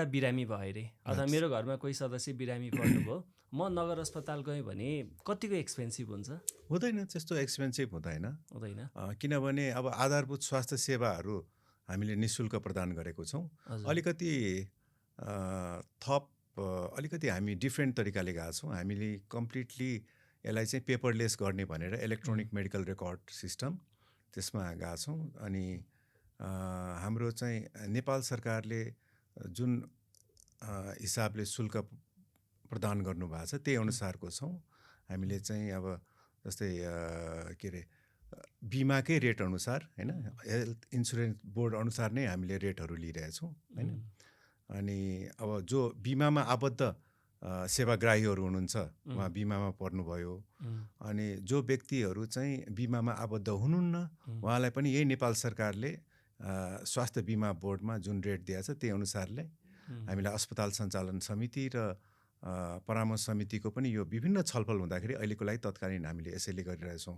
घरबाट बिरामी भयो अरे अथवा मेरो घरमा कोही सदस्य बिरामी पर्नुभयो, म नगर अस्पताल गएँ भने कतिको एक्सपेन्सिभ हुन्छ? हुँदैन, त्यस्तो एक्सपेन्सिभ हुँदैन। हुँदैन? किनभने अब आधारभूत स्वास्थ्य सेवाहरू हामीले निःशुल्क प्रदान गरेको छौँ। हजुर। अलिकति थप अलिकति हामी डिफ्रेन्ट तरिकाले गएको छौँ। हामीले कम्प्लिटली यसलाई चाहिँ पेपरलेस गर्ने भनेर इलेक्ट्रोनिक मेडिकल रेकर्ड सिस्टम त्यसमा गएको छौँ। अनि हाम्रो चाहिँ नेपाल सरकारले जुन हिसाबले शुल्क प्रदान गर्नुभएको छ त्यही अनुसारको छौँ। हामीले चाहिँ अब जस्तै के अरे बिमाकै रेट अनुसार हैन, हेल्थ इन्सुरेन्स बोर्ड अनुसार नै हामीले रेटहरू लिइरहेछौँ हैन। अनि अब जो बिमामा आबद्ध सेवाग्राहीहरू हुनुहुन्छ, उहाँ बिमामा पर्नुभयो। अनि जो व्यक्तिहरू चाहिँ बिमामा आबद्ध हुनुहुन्न, उहाँलाई पनि यही नेपाल सरकारले स्वास्थ्य बिमा बोर्डमा जुन रेट दिएको छ त्यही अनुसारले हामीलाई अस्पताल सञ्चालन समिति र परामर्श समितिको पनि यो विभिन्न छलफल हुँदाखेरि अहिलेको लागि तत्कालीन हामीले यसैले गरिरहेछौँ।